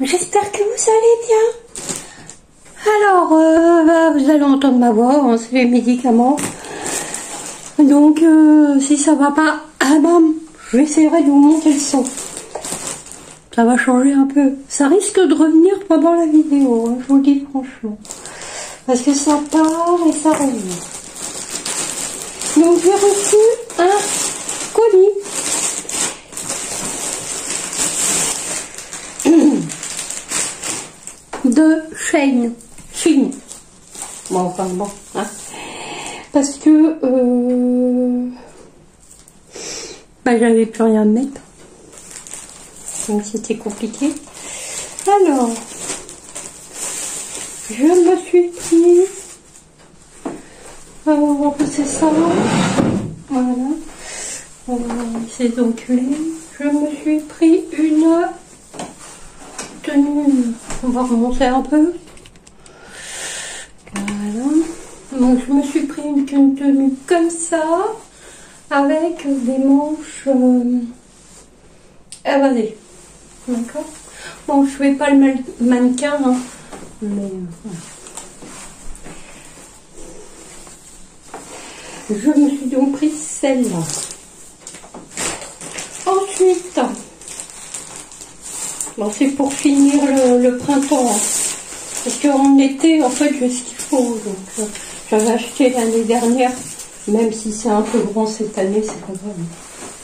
j'espère que vous allez bien. Alors, vous allez entendre ma voix, hein, c'est les médicaments. Donc, si ça va pas, j'essaierai de vous monter le son. Ça va changer un peu. Ça risque de revenir pendant la vidéo, hein, je vous le dis franchement. Parce que ça part et ça revient. Donc, j'ai reçu un colis. De Shein. Bon, enfin bon, hein. Parce que j'avais plus rien à mettre. Donc c'était compliqué. Alors, je me suis pris. Alors, c'est ça. Voilà. C'est donc je me suis pris une tenue. On va remonter un peu. Voilà. Donc je me suis pris une tenue comme ça, avec des manches évasées. D'accord. Bon, je fais pas le mannequin, hein, mais voilà. Je me suis donc pris celle-là. Ensuite, bon, c'est pour finir le printemps. Hein. Parce qu'en été, en fait, j'ai ce qu'il faut. Donc, j'avais acheté l'année dernière, même si c'est un peu grand cette année, c'est pas grave.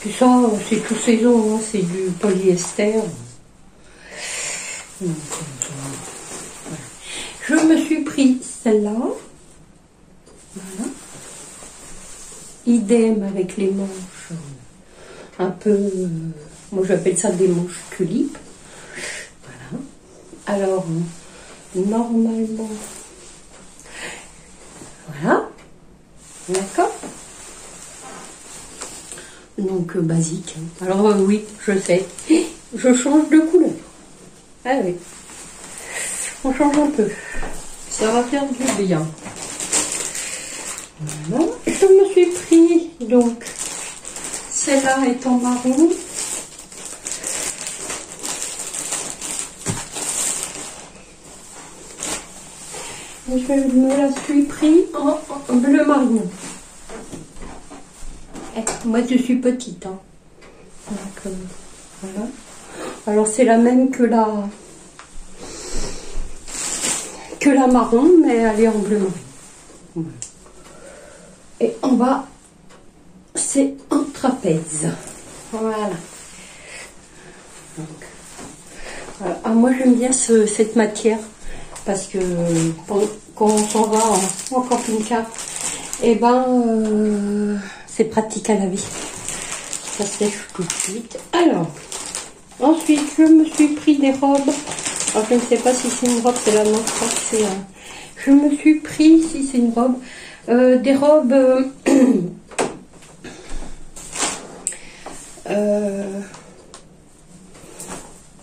Puis ça, c'est tout saison, hein, c'est du polyester. Donc, voilà. Je me suis pris celle-là. Voilà. Idem avec les manches. Un peu, moi j'appelle ça des manches tulipes. Voilà. Alors, normalement, voilà, d'accord. Donc basique. Alors oui, je sais, je change de couleur. Ah oui, on change un peu. Ça va faire du bien. Voilà. Je me suis pris donc celle-là est en marron. Je me la suis pris en bleu marine. Moi je suis petite. Hein. Donc, voilà. Alors c'est la même que la marron, mais elle est en bleu marine. Voilà. Et en bas, c'est en trapèze. Voilà. Donc, voilà. Ah, moi j'aime bien cette matière. Parce que quand on s'en va en camping-car, et c'est pratique à laver. Ça sèche tout de suite. Alors, ensuite, je me suis pris des robes. Alors, je ne sais pas si c'est une robe, c'est la non, je crois que c'est je me suis pris, si c'est une robe, des robes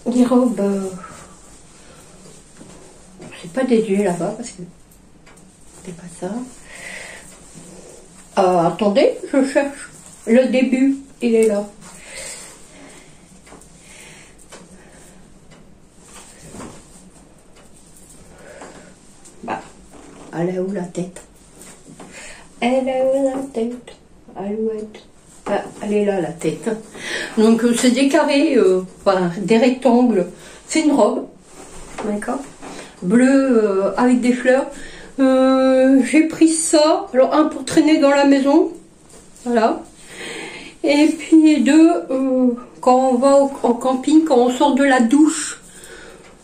des robes c'est pas déduit là-bas parce que c'est pas ça. Attendez, je cherche le début, il est là. Bah, elle est où la tête? Elle est où la tête? Alouette. Ah, elle est là la tête. Donc c'est des carrés, des rectangles. C'est une robe, d'accord? Bleu avec des fleurs. J'ai pris ça. Alors un pour traîner dans la maison, voilà. Et puis deux quand on va en camping, quand on sort de la douche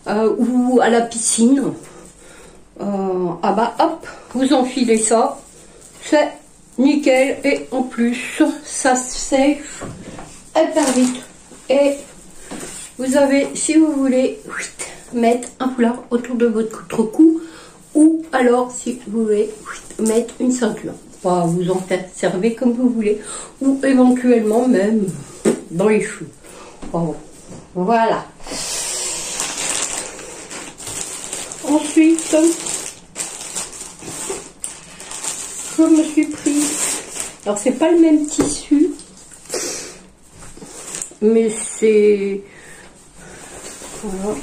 ou à la piscine. Hop, vous enfilez ça. C'est nickel et en plus ça sèche hyper vite. Et vous avez, si vous voulez, mettre un foulard autour de votre cou, ou alors si vous voulez mettre une ceinture. Vous en servez comme vous voulez, ou éventuellement même dans les cheveux. Bon, voilà. Ensuite, je me suis pris, alors c'est pas le même tissu, mais c'est, voilà.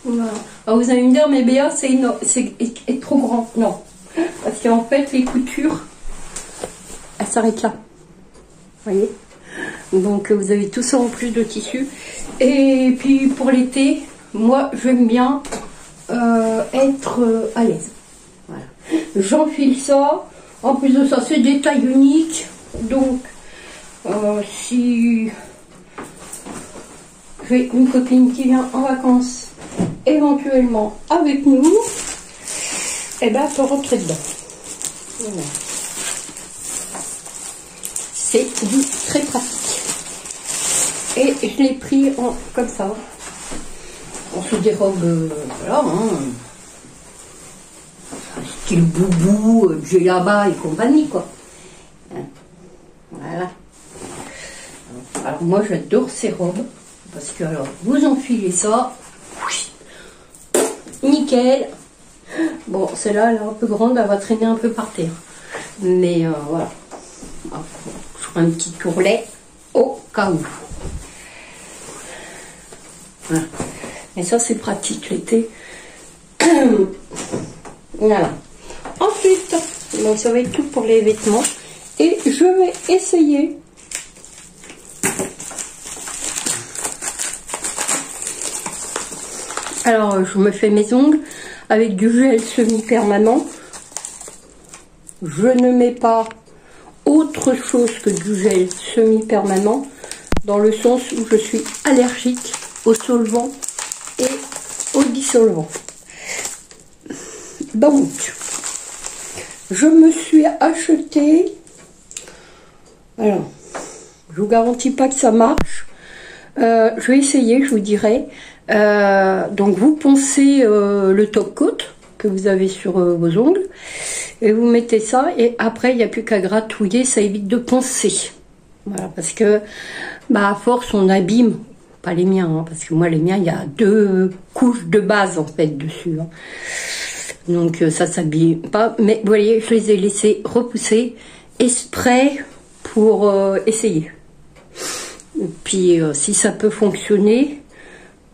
Voilà. Alors vous allez me dire, mais Béa, c'est trop grand. Non. Parce qu'en fait, les coutures, elles s'arrêtent là. Vous voyez? Donc vous avez tout ça en plus de tissu. Et puis pour l'été, moi j'aime bien être à l'aise. Voilà. J'enfile ça. En plus de ça, c'est des tailles uniques. Donc si j'ai une copine qui vient en vacances éventuellement avec nous, et ben elle peut rentrer dedans. Voilà. C'est très pratique. Et je l'ai pris comme ça. On se des robes, voilà, hein. Style boubou, djellaba et compagnie, quoi. Voilà. Alors moi j'adore ces robes. Parce que alors, vous enfilez ça. Nickel. Bon, celle-là, elle est un peu grande, elle va traîner un peu par terre. Mais voilà. Je ferai un petit tourlet au cas où. Voilà. Et ça, c'est pratique l'été. Voilà. Ensuite, donc ça va être tout pour les vêtements. Et je vais essayer. Alors, je me fais mes ongles avec du gel semi-permanent. Je ne mets pas autre chose que du gel semi-permanent, dans le sens où je suis allergique aux solvants et aux dissolvants. Donc, je me suis acheté, alors, je vous garantis pas que ça marche, je vais essayer, je vous dirai. Donc vous poncez le top coat que vous avez sur vos ongles et vous mettez ça, et après il n'y a plus qu'à gratouiller, ça évite de poncer. Voilà, parce que bah, à force on abîme, pas les miens, hein, parce que moi les miens il y a 2 couches de base en fait dessus, hein. Donc ça s'abîme pas, mais vous voyez, je les ai laissés repousser exprès pour essayer. Et puis si ça peut fonctionner,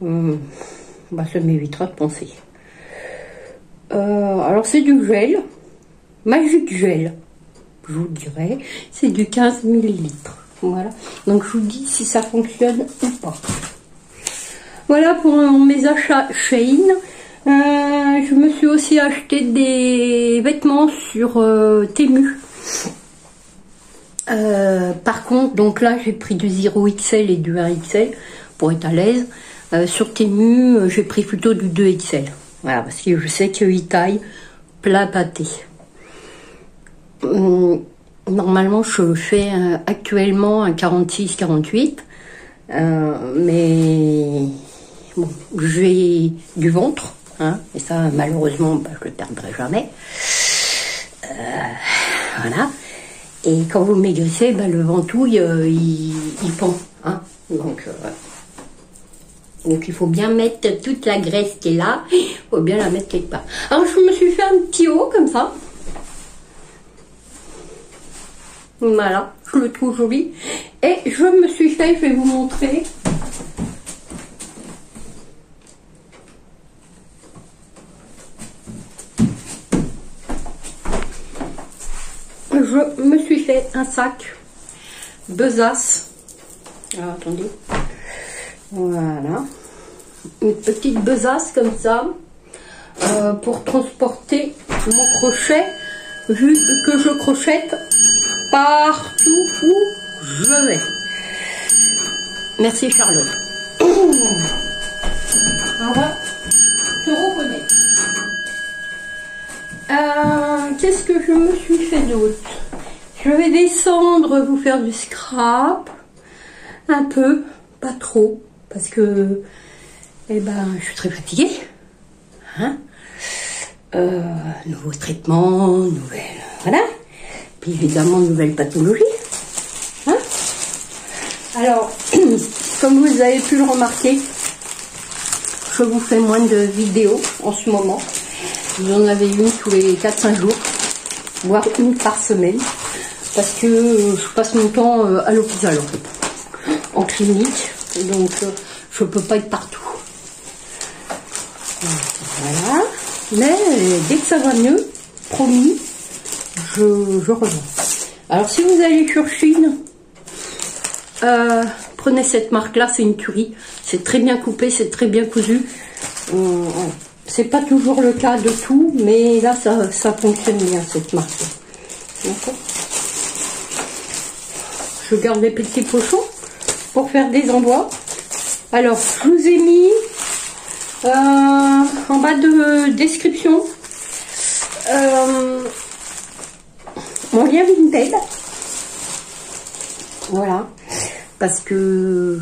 bah, ça m'évitera de penser. Alors c'est du gel, Magic Gel, je vous dirais, c'est du 15 ml. Voilà, donc je vous dis si ça fonctionne ou pas. Voilà pour mes achats Shein. Je me suis aussi acheté des vêtements sur Temu. Par contre, donc là j'ai pris du 0XL et du 1XL pour être à l'aise. Sur Temu, j'ai pris plutôt du 2XL. Voilà, parce que je sais qu'il taille plein pâté. Normalement, je fais actuellement un 46-48. Mais bon, j'ai du ventre. Hein, et ça, malheureusement, bah, je le perdrai jamais. Voilà. Et quand vous maigrissez, bah, le ventouille, il pend. Hein, donc il faut bien mettre toute la graisse qui est là, il faut bien la mettre quelque part. Alors je me suis fait un petit haut comme ça. Voilà, je le trouve joli. Et je me suis fait, je vais vous montrer. Je me suis fait un sac besace. Alors attendez. Voilà, une petite besace comme ça pour transporter mon crochet, vu que je crochette partout où je vais. Merci Charlotte. Voilà, se reconnaît. Qu'est-ce que je me suis fait d'autre? Je vais descendre, vous faire du scrap, un peu, pas trop. Parce que, eh ben, je suis très fatiguée. Hein, nouveau traitement, nouvelle, voilà. Puis évidemment, nouvelle pathologie. Hein, alors, comme vous avez pu le remarquer, je vous fais moins de vidéos en ce moment. Vous en avez une tous les 4-5 jours, voire une par semaine. Parce que je passe mon temps à l'hôpital, en fait, en clinique. Donc je peux pas être partout. Voilà. Mais dès que ça va mieux, promis, je reviens. Alors si vous allez sur Chine, prenez cette marque-là, c'est une tuerie. C'est très bien coupé, c'est très bien cousu. C'est pas toujours le cas de tout, mais là ça fonctionne bien cette marque. D'accord. Je garde les petits pochons pour faire des envois. Alors je vous ai mis en bas de description mon lien Vinted. Voilà, parce que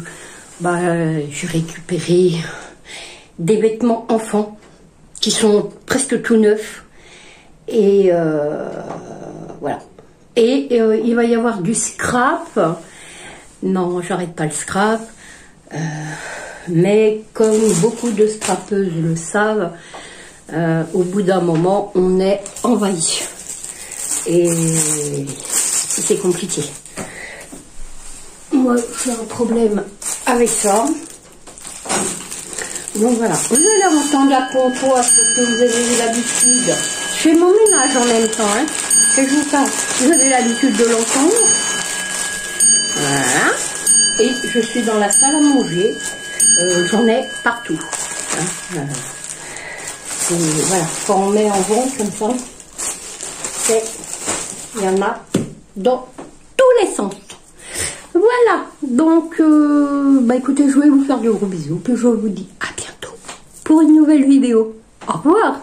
j'ai récupéré des vêtements enfants qui sont presque tout neufs et voilà. Et il va y avoir du scrap. Non, j'arrête pas le scrap. Mais comme beaucoup de scrapeuses le savent, au bout d'un moment, on est envahi. Et c'est compliqué. Moi, j'ai un problème avec ça. Donc voilà, vous allez entendre la pompoise parce que vous avez l'habitude. Je fais mon ménage en même temps, hein. Que je vous parle. Vous avez l'habitude de l'entendre. Voilà. Et je suis dans la salle à manger. J'en ai partout. Hein. Voilà, quand on met en rond comme ça, il y en a dans tous les sens. Voilà, donc écoutez, je vais vous faire de gros bisous, puis je vous dis à bientôt pour une nouvelle vidéo. Au revoir.